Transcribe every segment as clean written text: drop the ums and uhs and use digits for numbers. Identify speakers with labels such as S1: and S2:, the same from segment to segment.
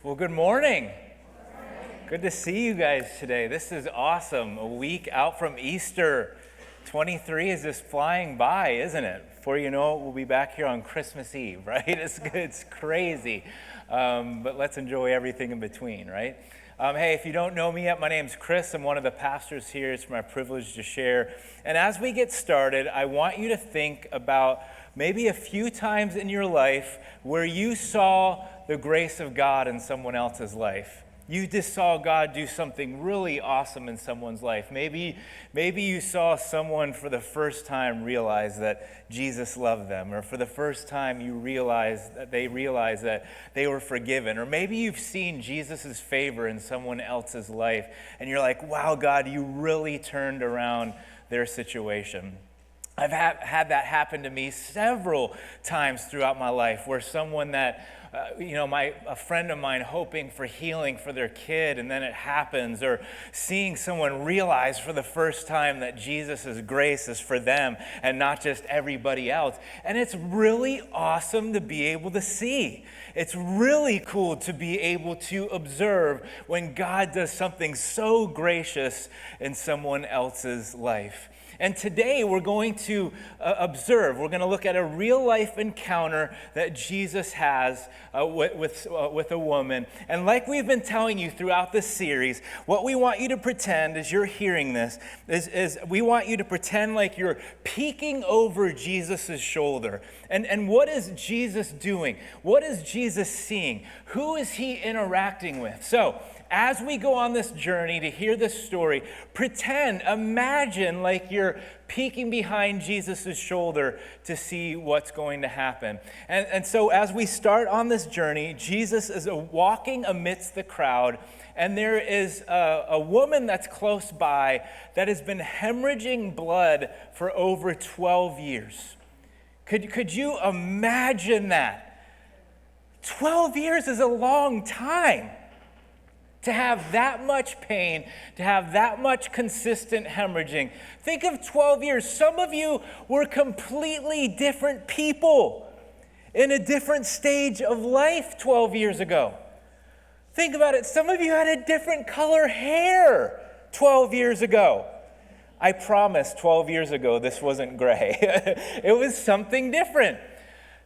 S1: Well, good morning. Good to see you guys today. This is awesome. A week out from Easter. 23 is just flying by, isn't it? Before you know it, we'll be back here on Christmas Eve, right? It's crazy. But let's enjoy everything in between, right? Hey, if you don't know me yet, my name's Chris. I'm one of the pastors here. It's my privilege to share. And as we get started, I want you to think about maybe a few times in your life where you saw the grace of God in someone else's life. You just saw God do something really awesome in someone's life. Maybe you saw someone for the first time realize that Jesus loved them, or for the first time you realized that they were forgiven, or maybe you've seen Jesus' favor in someone else's life, and you're like, wow, God, you really turned around their situation. I've had that happen to me several times throughout my life, where someone that, a friend of mine hoping for healing for their kid, and then it happens, or seeing someone realize for the first time that Jesus' grace is for them and not just everybody else. And it's really awesome to be able to see. It's really cool to be able to observe when God does something so gracious in someone else's life. And today we're going to observe, we're going to look at a real life encounter that Jesus has with a woman. And like we've been telling you throughout this series, what we want you to pretend as you're hearing this is we want you to pretend like you're peeking over Jesus' shoulder. And what is Jesus doing? What is Jesus seeing? Who is he interacting with? So, as we go on this journey to hear this story, imagine like you're peeking behind Jesus' shoulder to see what's going to happen. And so as we start on this journey, Jesus is walking amidst the crowd, and there is a woman that's close by that has been hemorrhaging blood for over 12 years. Could you imagine that? 12 years is a long time. To have that much pain, to have that much consistent hemorrhaging. Think of 12 years. Some of you were completely different people in a different stage of life 12 years ago. Think about it. Some of you had a different color hair 12 years ago. I promise 12 years ago this wasn't gray. It was something different.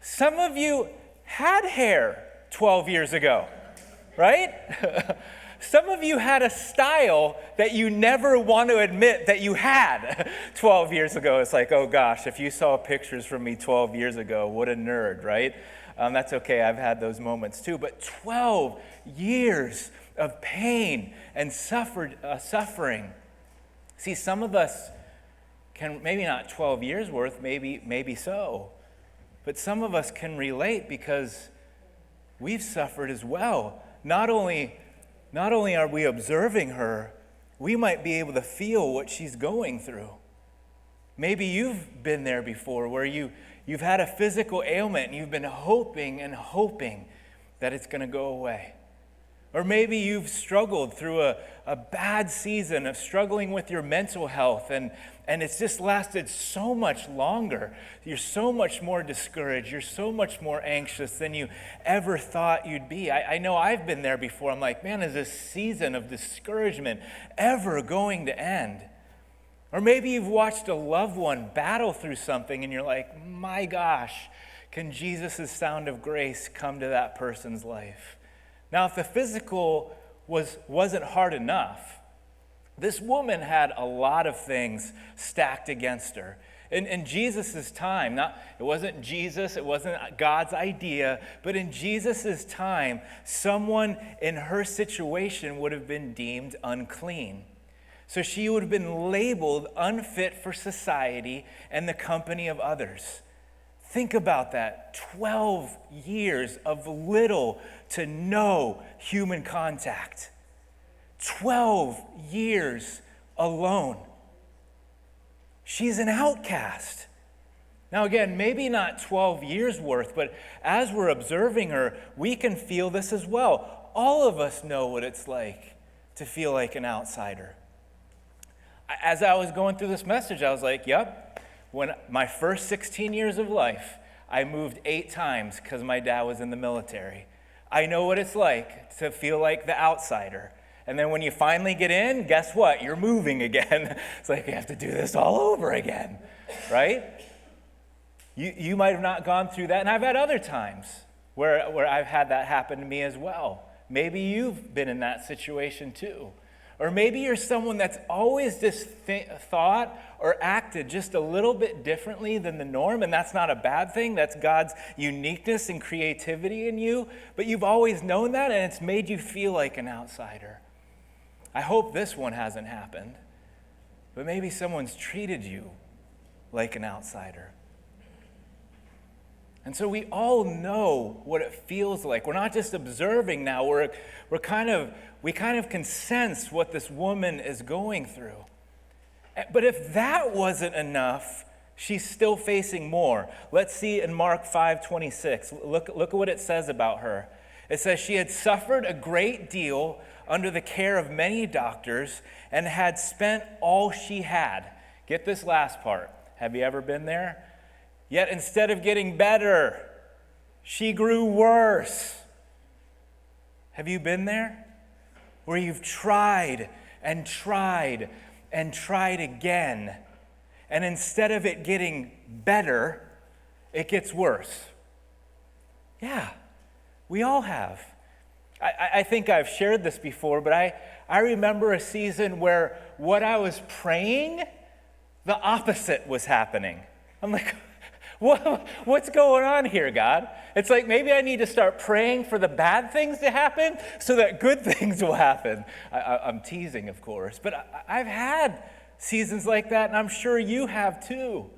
S1: Some of you had hair 12 years ago, right? Some of you had a style that you never want to admit that you had 12 years ago. It's like, oh gosh, if you saw pictures from me 12 years ago, what a nerd, right? That's okay, I've had those moments too. But 12 years of pain and suffering. See, some of us can, maybe not 12 years worth, maybe so. But some of us can relate because we've suffered as well. Not only are we observing her, we might be able to feel what she's going through. Maybe you've been there before where you've had a physical ailment and you've been hoping that it's going to go away. Or maybe you've struggled through a bad season of struggling with your mental health and it's just lasted so much longer. You're so much more discouraged. You're so much more anxious than you ever thought you'd be. I know I've been there before. I'm like, man, is this season of discouragement ever going to end? Or maybe you've watched a loved one battle through something and you're like, my gosh, can Jesus' sound of grace come to that person's life? Now, if the physical wasn't hard enough, this woman had a lot of things stacked against her. In Jesus' time, it wasn't Jesus, it wasn't God's idea, but in Jesus' time, someone in her situation would have been deemed unclean. So she would have been labeled unfit for society and the company of others. Think about that. 12 years of little to no human contact. 12 years alone. She's an outcast. Now again, maybe not 12 years worth, but as we're observing her, we can feel this as well. All of us know what it's like to feel like an outsider. As I was going through this message, I was like, yep, when my first 16 years of life, I moved 8 times because my dad was in the military. I know what it's like to feel like the outsider. And then when you finally get in, guess what? You're moving again. It's like you have to do this all over again, right? You might have not gone through that, and I've had other times where I've had that happen to me as well. Maybe you've been in that situation too. Or maybe you're someone that's always just thought or acted just a little bit differently than the norm, and that's not a bad thing. That's God's uniqueness and creativity in you, but you've always known that, and it's made you feel like an outsider. I hope this one hasn't happened, but maybe someone's treated you like an outsider. And so we all know what it feels like. We're not just observing now. We kind of can sense what this woman is going through. But if that wasn't enough, she's still facing more. Let's see in Mark 5:26. Look at what it says about her. It says she had suffered a great deal under the care of many doctors and had spent all she had. Get this last part. Have you ever been there? Yet instead of getting better, she grew worse. Have you been there? Where you've tried and tried and tried again, and instead of it getting better, it gets worse. Yeah, we all have. I think I've shared this before, but I remember a season where what I was praying, the opposite was happening. I'm like, what's going on here, God? It's like maybe I need to start praying for the bad things to happen so that good things will happen. I'm teasing, of course, but I've had seasons like that, and I'm sure you have too.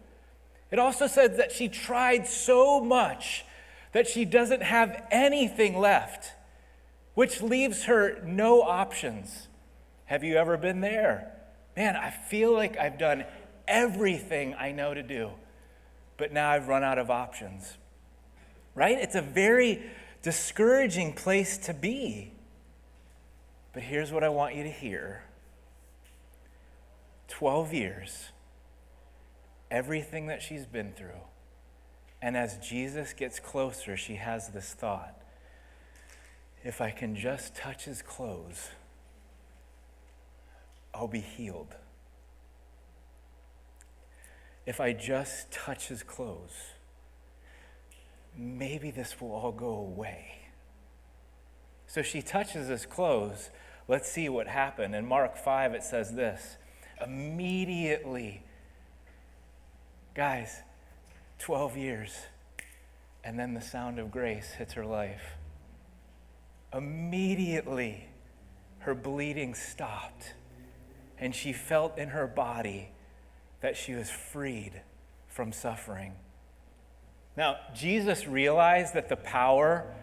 S1: It also says that she tried so much that she doesn't have anything left, which leaves her no options. Have you ever been there? Man, I feel like I've done everything I know to do, but now I've run out of options, right? It's a very discouraging place to be. But here's what I want you to hear. 12 years, everything that she's been through, and as Jesus gets closer, she has this thought. If I can just touch his clothes, I'll be healed. If I just touch his clothes, maybe this will all go away. So she touches his clothes. Let's see what happened. In Mark 5, it says this. Immediately, guys, 12 years, and then the sound of grace hits her life. Immediately, her bleeding stopped, and she felt in her body that she was freed from suffering. Now, Jesus realized that the power,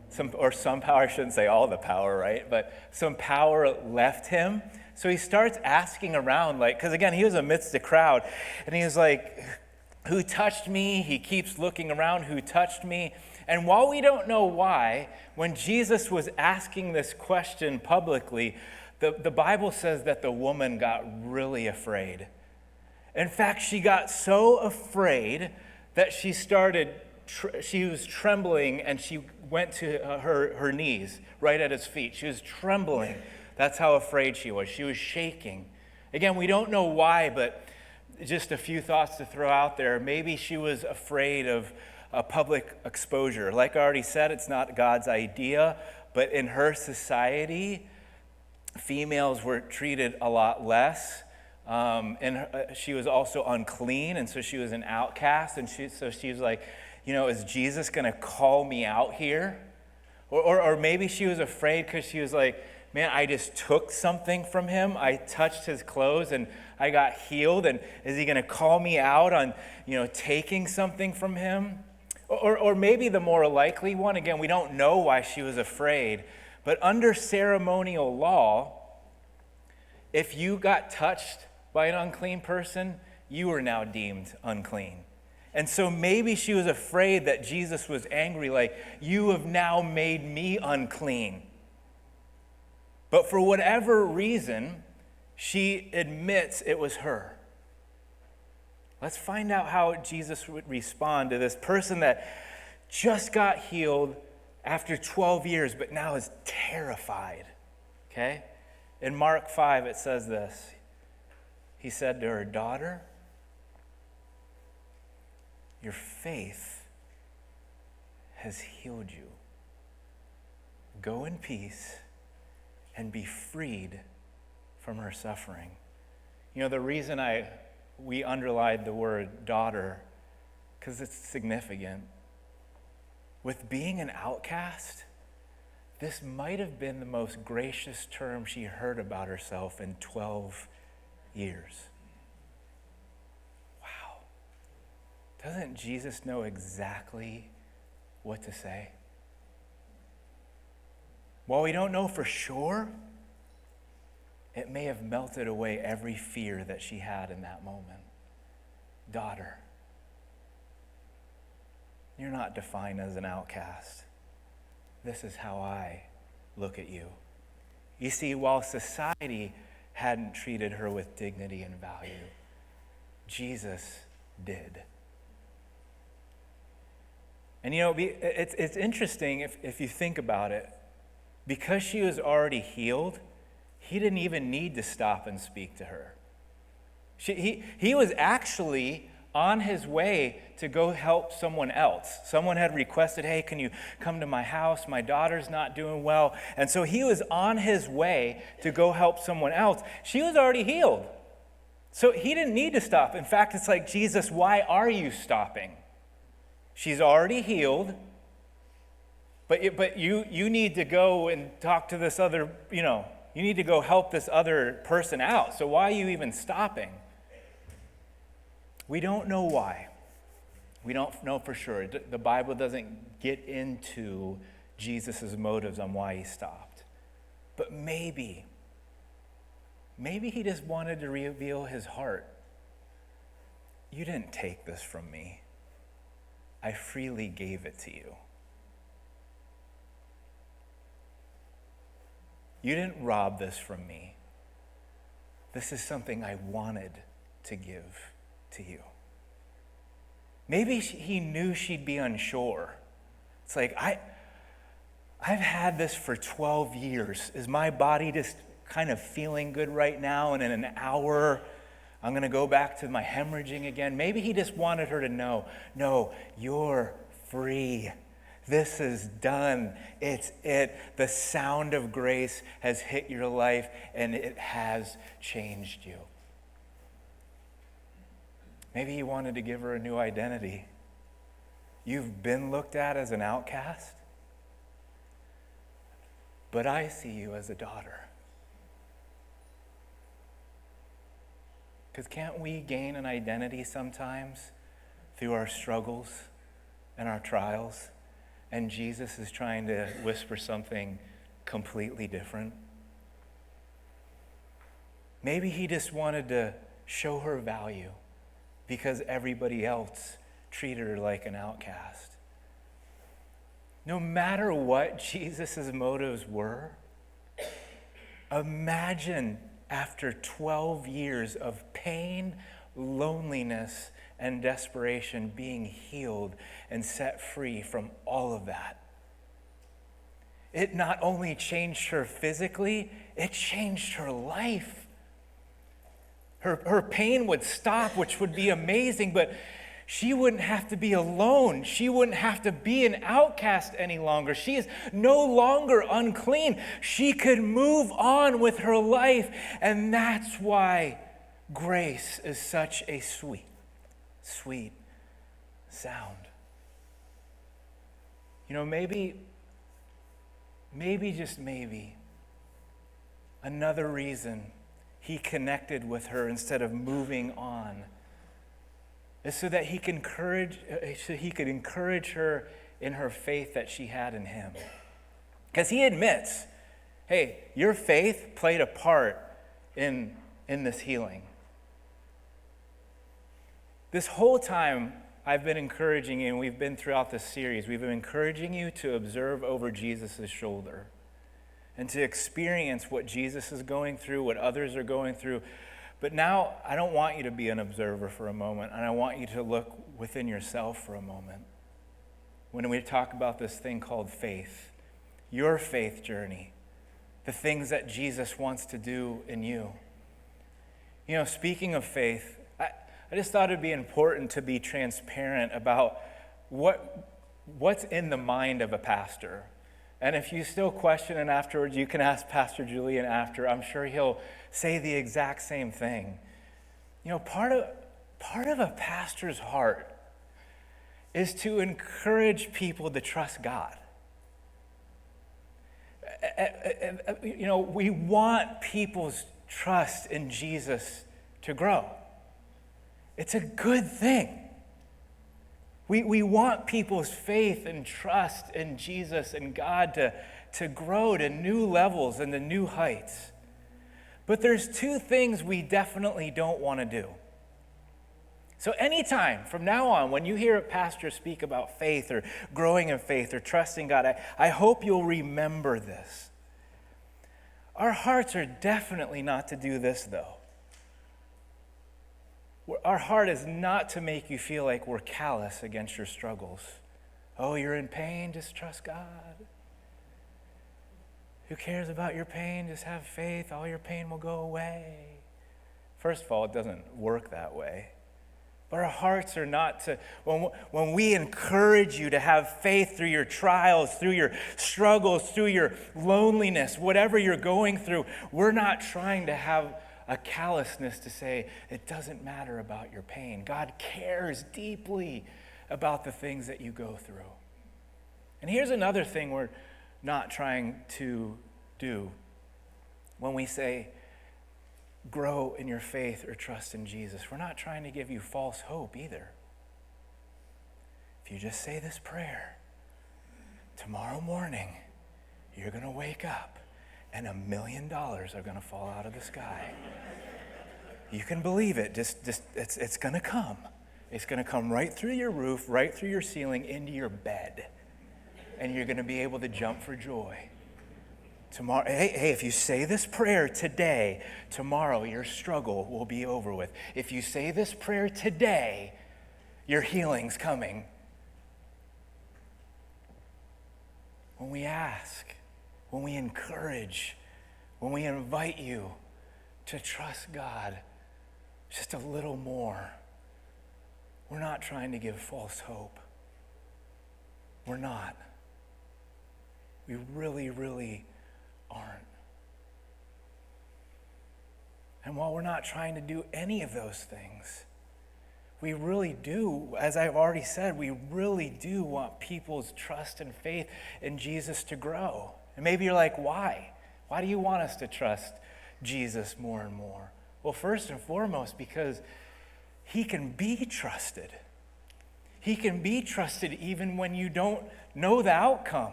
S1: some power, I shouldn't say all the power, right? But some power left him. So he starts asking around, because again, he was amidst the crowd, and he was like, who touched me? He keeps looking around, who touched me? And while we don't know why, when Jesus was asking this question publicly, the Bible says that the woman got really afraid. In fact, she got so afraid that she was trembling, and she went to her knees right at his feet. She was trembling. That's how afraid she was. She was shaking. Again, we don't know why, but just a few thoughts to throw out there. Maybe she was afraid of a public exposure. Like I already said, it's not God's idea, but in her society, females were treated a lot less. She was also unclean, and so she was an outcast. And she was like, is Jesus going to call me out here? Or maybe she was afraid because she was like, man, I just took something from him. I touched his clothes and I got healed. And is he going to call me out on, taking something from him? Or maybe the more likely one, again, we don't know why she was afraid, but under ceremonial law, if you got touched by an unclean person, you were now deemed unclean. And so maybe she was afraid that Jesus was angry, like, you have now made me unclean. But for whatever reason, she admits it was her. Let's find out how Jesus would respond to this person that just got healed, after 12 years, but now is terrified. Okay? In Mark 5, it says this. He said to her, "Daughter, your faith has healed you. Go in peace and be freed from her suffering." You know, the reason we underlined the word daughter, because it's significant. With being an outcast, this might have been the most gracious term she heard about herself in 12 years. Wow. Doesn't Jesus know exactly what to say? While we don't know for sure, it may have melted away every fear that she had in that moment. Daughter, you're not defined as an outcast. This is how I look at you. You see, while society hadn't treated her with dignity and value, Jesus did. And you know, it's interesting if you think about it. Because she was already healed, he didn't even need to stop and speak to her. He was actually on his way to go help someone else. Someone had requested, "Hey, can you come to my house? My daughter's not doing well." And so he was on his way to go help someone else. She was already healed. So he didn't need to stop. In fact, it's like, "Jesus, why are you stopping? She's already healed, but you need to go and talk to this other, you need to go help this other person out. So why are you even stopping?" We don't know why. We don't know for sure. The Bible doesn't get into Jesus' motives on why he stopped. But maybe he just wanted to reveal his heart. You didn't take this from me. I freely gave it to you. You didn't rob this from me. This is something I wanted to give to you. Maybe he knew she'd be unsure. It's like, I've had this for 12 years. Is my body just kind of feeling good right now, and in an hour I'm going to go back to my hemorrhaging again? Maybe he just wanted her to know, no, you're free. This is done. It's it. The sound of grace has hit your life, and it has changed you. Maybe he wanted to give her a new identity. You've been looked at as an outcast, but I see you as a daughter. Because can't we gain an identity sometimes through our struggles and our trials? And Jesus is trying to whisper something completely different. Maybe he just wanted to show her value because everybody else treated her like an outcast. No matter what Jesus' motives were, imagine after 12 years of pain, loneliness, and desperation being healed and set free from all of that. It not only changed her physically, it changed her life. Her pain would stop, which would be amazing, but she wouldn't have to be alone. She wouldn't have to be an outcast any longer. She is no longer unclean. She could move on with her life, and that's why grace is such a sweet, sweet sound. You know, maybe, just maybe, another reason he connected with her instead of moving on is so that he could encourage her in her faith that she had in him. Because he admits, hey, your faith played a part in this healing. This whole time I've been encouraging you, and we've been throughout this series, we've been encouraging you to observe over Jesus' shoulder and to experience what Jesus is going through, what others are going through. But now I don't want you to be an observer for a moment, and I want you to look within yourself for a moment. when we talk about this thing called faith, your faith journey, the things that Jesus wants to do in you. You know, speaking of faith, I just thought it'd be important to be transparent about what's in the mind of a pastor. And if you still question it afterwards, you can ask Pastor Julian after. I'm sure he'll say the exact same thing. You know, part of a pastor's heart is to encourage people to trust God. You know, we want people's trust in Jesus to grow. It's a good thing. We want people's faith and trust in Jesus and God to grow to new levels and to new heights. But there's two things we definitely don't want to do. So anytime from now on, when you hear a pastor speak about faith or growing in faith or trusting God, I hope you'll remember this. Our hearts are definitely not to do this, though. Our heart is not to make you feel like we're callous against your struggles. Oh, you're in pain, just trust God. Who cares about your pain? Just have faith. All your pain will go away. First of all, it doesn't work that way. But our hearts are not to, when we encourage you to have faith through your trials, through your struggles, through your loneliness, whatever you're going through, we're not trying to have a callousness to say, it doesn't matter about your pain. God cares deeply about the things that you go through. And here's another thing we're not trying to do when we say, grow in your faith or trust in Jesus. We're not trying to give you false hope either. If you just say this prayer, tomorrow morning, you're going to wake up and $1 million are going to fall out of the sky. You can believe it. Just it's going to come. It's going to come right through your roof, right through your ceiling, into your bed. And you're going to be able to jump for joy. Tomorrow, hey, if you say this prayer today, tomorrow your struggle will be over with. If you say this prayer today, your healing's coming. When we ask, when we encourage, when we invite you to trust God just a little more, we're not trying to give false hope. We're not. We really, really aren't. And while we're not trying to do any of those things, we really do, as I've already said, we really do want people's trust and faith in Jesus to grow. And maybe you're like, why? Why do you want us to trust Jesus more and more? Well, first and foremost, because he can be trusted. He can be trusted even when you don't know the outcome.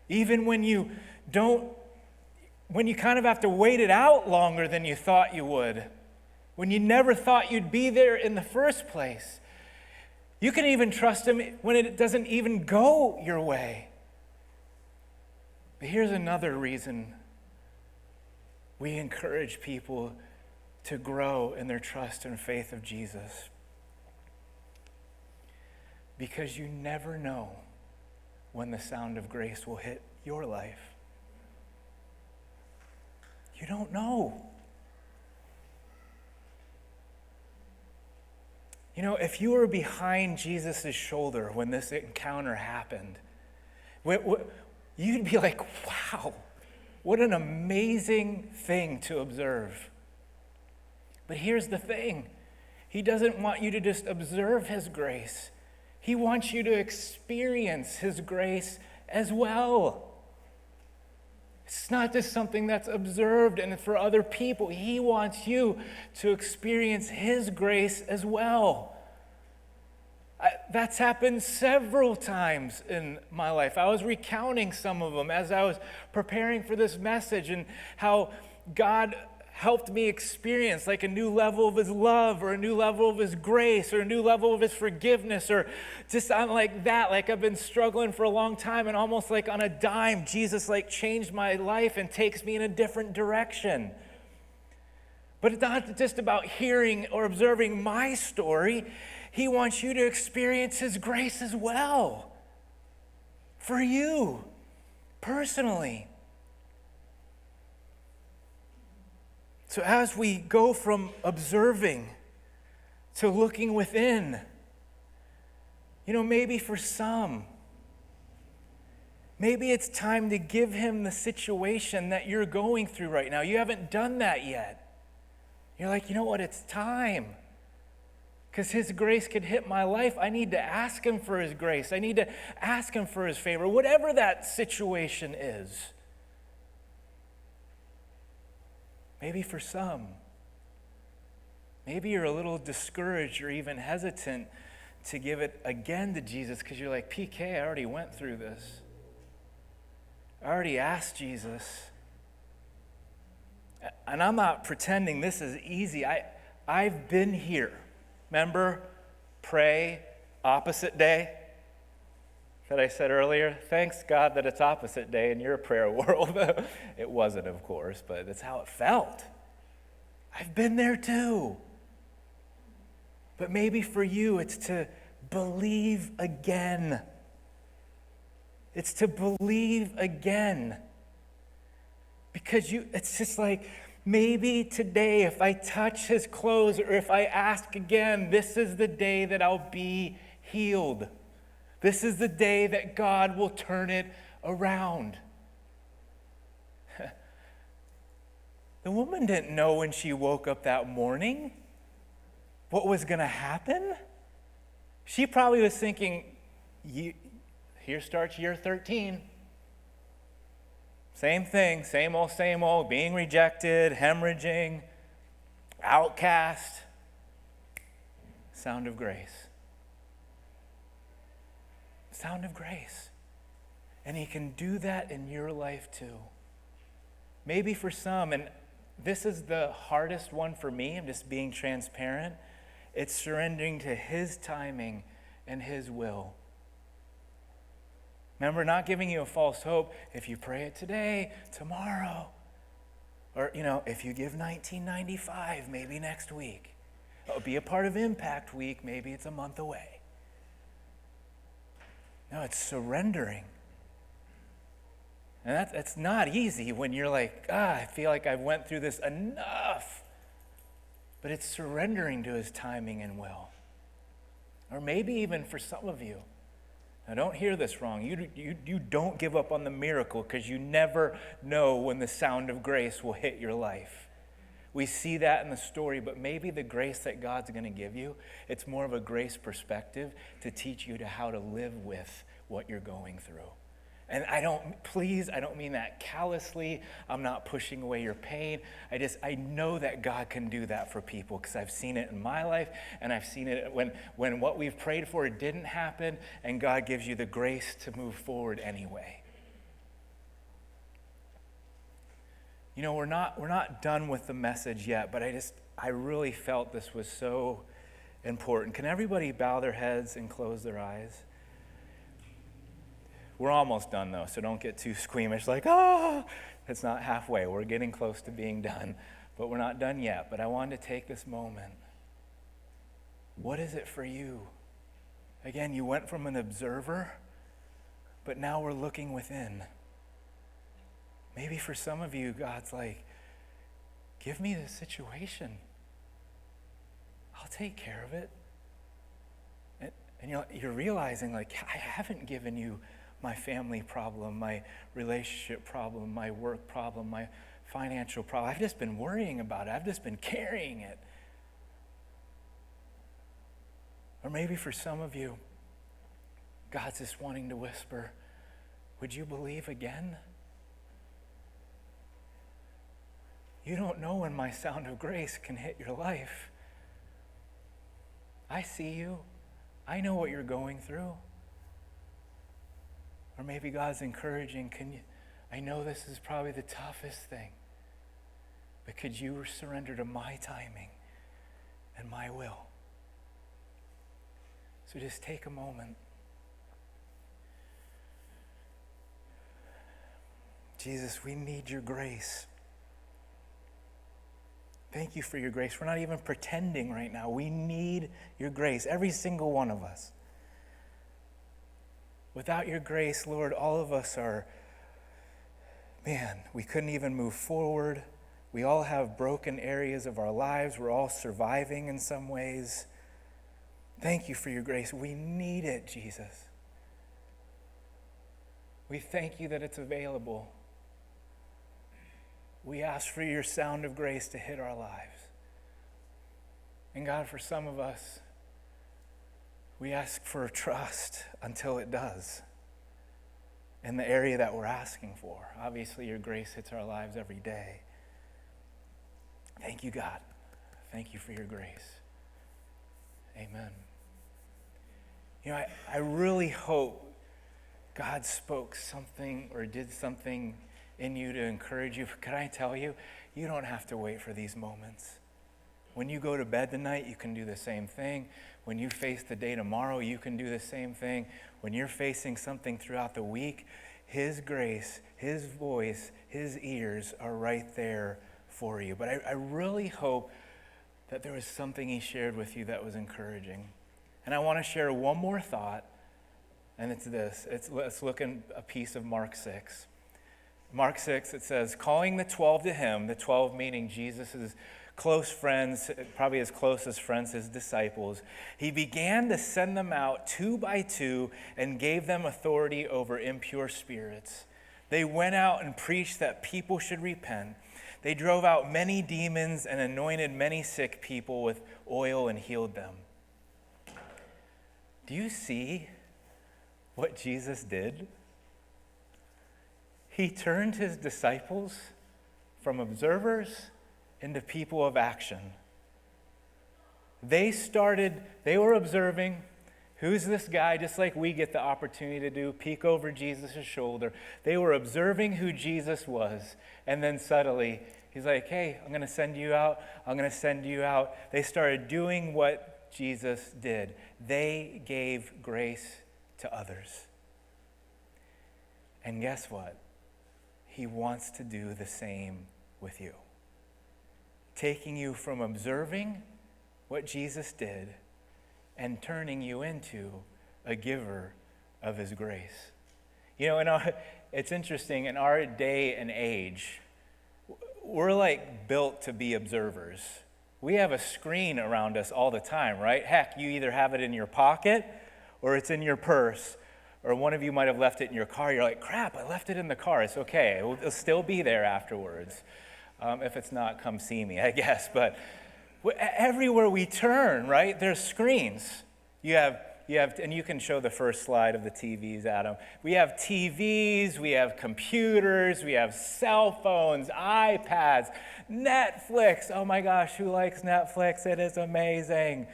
S1: Even when you kind of have to wait it out longer than you thought you would. When you never thought you'd be there in the first place. You can even trust him when it doesn't even go your way. But here's another reason we encourage people to grow in their trust and faith of Jesus. Because you never know when the sound of grace will hit your life. You don't know. You know, if you were behind Jesus' shoulder when this encounter happened, you'd be like, wow, what an amazing thing to observe. But here's the thing. He doesn't want you to just observe his grace. He wants you to experience his grace as well. It's not just something that's observed and for other people. He wants you to experience his grace as well. That's happened several times in my life. I was recounting some of them as I was preparing for this message and how God helped me experience like a new level of his love or a new level of his grace or a new level of his forgiveness or just on like that, like I've been struggling for a long time and almost like on a dime, Jesus like changed my life and takes me in a different direction. But it's not just about hearing or observing my story. He wants you to experience his grace as well. for you, personally. So as we go from observing to looking within, maybe for some, maybe it's time to give him the situation that you're going through right now. You haven't done that yet. You're like, you know what, it's time. Because his grace could hit my life. I need to ask him for his grace. I need to ask him for his favor, whatever that situation is. Maybe for some, maybe you're a little discouraged or even hesitant to give it again to Jesus because you're like, PK, I already went through this. I already asked Jesus. And I'm not pretending this is easy. I've been here. Remember, pray, opposite day that I said earlier? Thanks God that it's opposite day in your prayer world. It wasn't, of course, but that's how it felt. I've been there too. But maybe for you, it's to believe again. It's to believe again. Because it's just like, maybe today, if I touch his clothes or if I ask again, this is the day that I'll be healed. This is the day that God will turn it around. The woman didn't know when she woke up that morning what was going to happen. She probably was thinking, here starts year 13. Same thing, same old, being rejected, hemorrhaging, outcast. Sound of grace. Sound of grace. And he can do that in your life too. Maybe for some, and this is the hardest one for me, I'm just being transparent, it's surrendering to his timing and his will. Remember, not giving you a false hope. If you pray it today, tomorrow, or, if you give $19.95, maybe next week. It'll be a part of Impact Week, maybe it's a month away. No, it's surrendering. And that's not easy when you're like, I feel like I've went through this enough. But it's surrendering to his timing and will. Or maybe even for some of you, now don't hear this wrong, you don't give up on the miracle because you never know when the sound of grace will hit your life. We see that in the story, but maybe the grace that God's going to give you, it's more of a grace perspective to teach you to how to live with what you're going through. And I don't mean that callously. I'm not pushing away your pain. I know that God can do that for people because I've seen it in my life, and I've seen it when what we've prayed for didn't happen, and God gives you the grace to move forward anyway. We're not done with the message yet, but I really felt this was so important. Can everybody bow their heads and close their eyes? We're almost done, though, so don't get too squeamish, like, it's not halfway. We're getting close to being done, but we're not done yet. But I wanted to take this moment. What is it for you? Again, you went from an observer, but now we're looking within. Maybe for some of you, God's like, give me the situation. I'll take care of it. And you're realizing, like, I haven't given you my family problem, my relationship problem, my work problem, my financial problem. I've just been worrying about it. I've just been carrying it. Or maybe for some of you, God's just wanting to whisper, would you believe again? You don't know when my sound of grace can hit your life. I see you. I know what you're going through. Or maybe God's encouraging, I know this is probably the toughest thing, but could you surrender to my timing and my will? So just take a moment. Jesus, we need your grace. Thank you for your grace. We're not even pretending right now. We need your grace, every single one of us. Without your grace, Lord, all of us are, man, we couldn't even move forward. We all have broken areas of our lives. We're all surviving in some ways. Thank you for your grace. We need it, Jesus. We thank you that it's available. We ask for your sound of grace to hit our lives. And God, for some of us, we ask for trust until it does in the area that we're asking for. Obviously, your grace hits our lives every day. Thank you, God. Thank you for your grace. Amen. You know, I really hope God spoke something or did something in you to encourage you. Can I tell you, you don't have to wait for these moments. When you go to bed tonight, you can do the same thing. When you face the day tomorrow, you can do the same thing. When you're facing something throughout the week, his grace, his voice, his ears are right there for you. But I really hope that there was something he shared with you that was encouraging. And I want to share one more thought, and it's this. Let's look in a piece of Mark 6. Mark 6, it says, calling the 12 to him, the 12 meaning Jesus' close friends, probably his closest friends, his disciples, he began to send them out 2 by 2 and gave them authority over impure spirits. They went out and preached that people should repent. They drove out many demons and anointed many sick people with oil and healed them. Do you see what Jesus did? He turned his disciples from observers into people of action. They were observing, who's this guy, just like we get the opportunity to do, peek over Jesus' shoulder. They were observing who Jesus was, and then suddenly, he's like, hey, I'm going to send you out. I'm going to send you out. They started doing what Jesus did. They gave grace to others. And guess what? He wants to do the same with you. Taking you from observing what Jesus did and turning you into a giver of his grace. You know, it's interesting, in our day and age, we're like built to be observers. We have a screen around us all the time, right? Heck, you either have it in your pocket or it's in your purse, or one of you might have left it in your car. You're like, crap, I left it in the car. It's okay. It'll still be there afterwards. If it's not, come see me, I guess. But everywhere we turn, right, there's screens. You have, and you can show the first slide of the TVs, Adam. We have TVs, we have computers, we have cell phones, iPads, Netflix. Oh my gosh, who likes Netflix? It is amazing.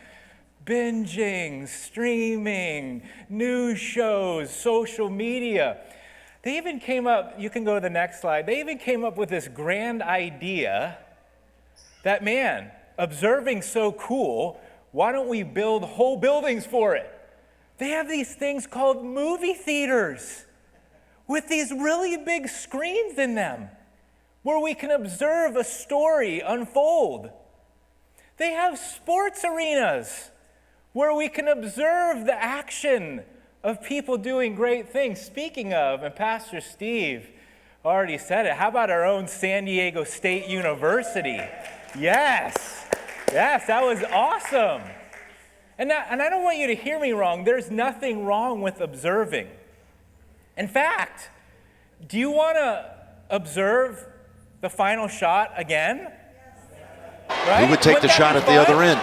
S1: Binging, streaming, news shows, social media. They even came up, you can go to the next slide, they even came up with this grand idea that, man, observing's so cool, why don't we build whole buildings for it? They have these things called movie theaters with these really big screens in them where we can observe a story unfold. They have sports arenas where we can observe the action of people doing great things. Speaking of, and Pastor Steve already said it, how about our own San Diego State University? Yes, that was awesome. And I don't want you to hear me wrong. There's nothing wrong with observing. In fact, do you want to observe the final shot again? Right?
S2: Who would take the shot at the other end?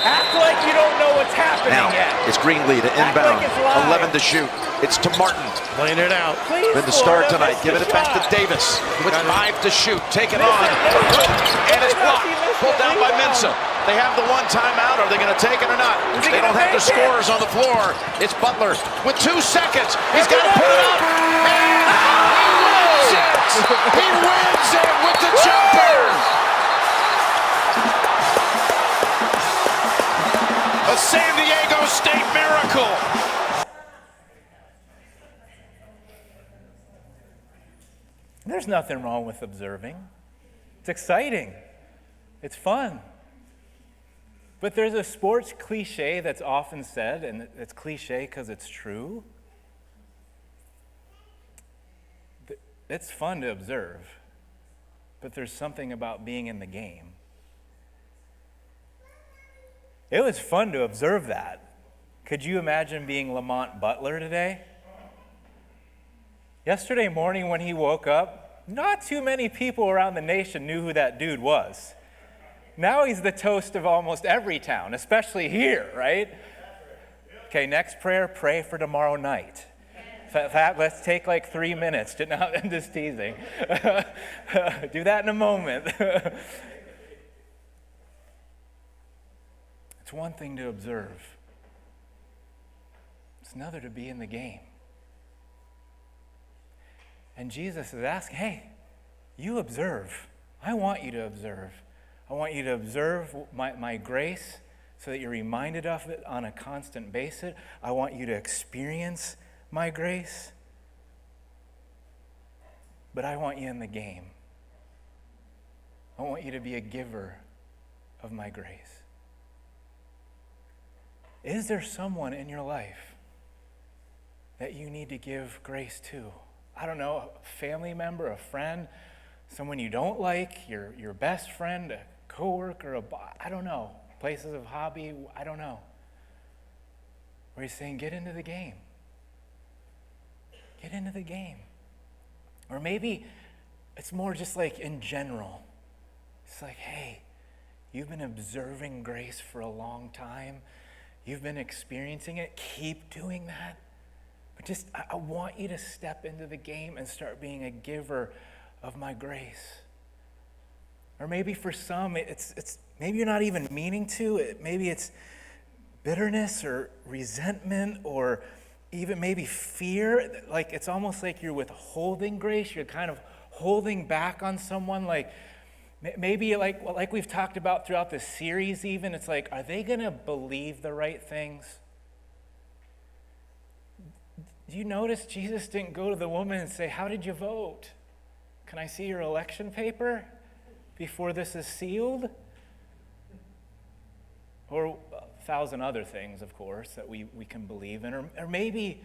S1: Act like you don't know what's happening
S2: now,
S1: yet.
S2: It's Greenlee to inbound,
S1: like
S2: 11 to shoot. It's to Martin.
S3: Playing it out.
S1: Please,
S2: Been the start
S1: Florida,
S2: tonight. Giving it back to Davis with 5 to shoot. Taken on. And it's blocked. Pulled down by Mensah. They have the one timeout. Are they going to take it or not? They don't have the scorers on the floor. It's Butler with 2 seconds. He's got to put it up. And he wins it with the jumper. A San Diego State miracle.
S1: There's nothing wrong with observing. It's exciting. It's fun. But there's a sports cliche that's often said, and it's cliche because it's true. It's fun to observe, but there's something about being in the game. It was fun to observe that. Could you imagine being Lamont Butler today? Yesterday morning when he woke up, not too many people around the nation knew who that dude was. Now he's the toast of almost every town, especially here, right? Okay, next prayer, pray for tomorrow night. In fact, let's take like 3 minutes. I'm just teasing. Do that in a moment. It's one thing to observe. It's another to be in the game. And Jesus is asking, hey, you observe. I want you to observe. I want you to observe my grace so that you're reminded of it on a constant basis. I want you to experience my grace. But I want you in the game. I want you to be a giver of my grace. Is there someone in your life that you need to give grace to? I don't know, a family member, a friend, someone you don't like, your best friend, a coworker, I don't know, places of hobby, I don't know. Where he's saying, get into the game. Get into the game. Or maybe it's more just like in general. It's like, hey, you've been observing grace for a long time. You've been experiencing it. Keep doing that. But just, I want you to step into the game and start being a giver of my grace. Or maybe for some, it's maybe you're not even meaning to. Maybe it's bitterness or resentment or even maybe fear. Like it's almost like you're withholding grace. You're kind of holding back on someone. Like maybe like we've talked about throughout this series even, it's like, are they going to believe the right things? Do you notice Jesus didn't go to the woman and say, how did you vote? Can I see your election paper before this is sealed? Or 1,000 other things, of course, that we can believe in. Or maybe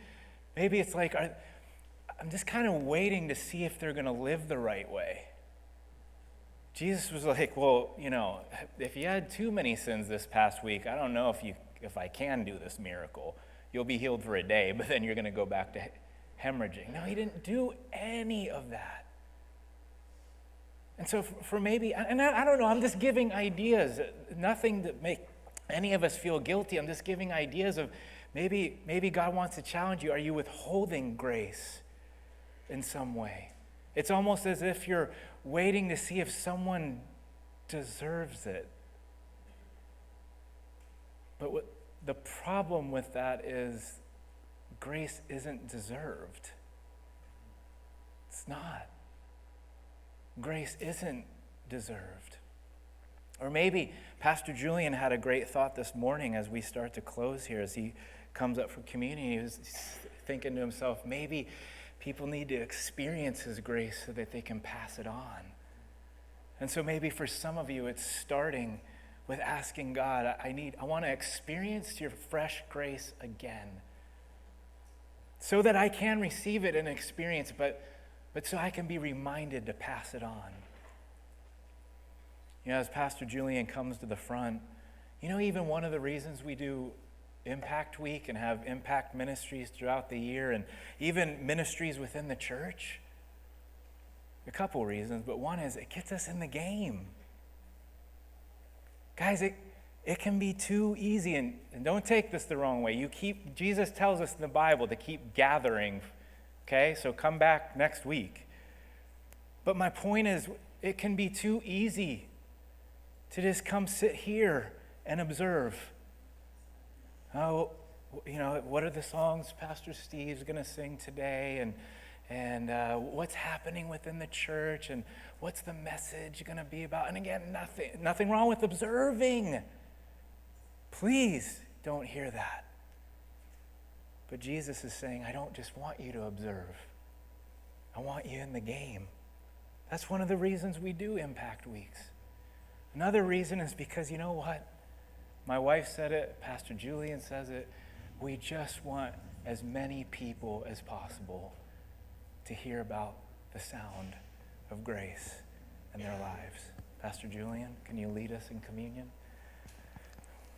S1: it's like, I'm just kind of waiting to see if they're going to live the right way. Jesus was like, well, if you had too many sins this past week, I don't know if I can do this miracle. You'll be healed for a day, but then you're going to go back to hemorrhaging. No, he didn't do any of that. And so for maybe, and I don't know, I'm just giving ideas, nothing to make any of us feel guilty. I'm just giving ideas of maybe God wants to challenge you. Are you withholding grace in some way? It's almost as if you're waiting to see if someone deserves it. But the problem with that is grace isn't deserved. It's not. Grace isn't deserved. Or maybe Pastor Julian had a great thought this morning as we start to close here, as he comes up for communion. He was thinking to himself, maybe people need to experience his grace so that they can pass it on. And so maybe for some of you, it's starting with asking God, I want to experience your fresh grace again so that I can receive it and experience it, but so I can be reminded to pass it on. As Pastor Julian comes to the front, even one of the reasons we do Impact Week and have impact ministries throughout the year and even ministries within the church, a couple reasons, but one is it gets us in the game. Guys, it can be too easy, and don't take this the wrong way. Jesus tells us in the Bible to keep gathering, okay? So come back next week. But my point is, it can be too easy to just come sit here and observe. Oh, what are the songs Pastor Steve's going to sing today, and what's happening within the church, and what's the message going to be about? And again, nothing wrong with observing. Please don't hear that. But Jesus is saying, I don't just want you to observe. I want you in the game. That's one of the reasons we do Impact Weeks. Another reason is because, you know what? My wife said it, Pastor Julian says it. We just want as many people as possible to hear about the sound of grace in their lives. Pastor Julian, can you lead us in communion?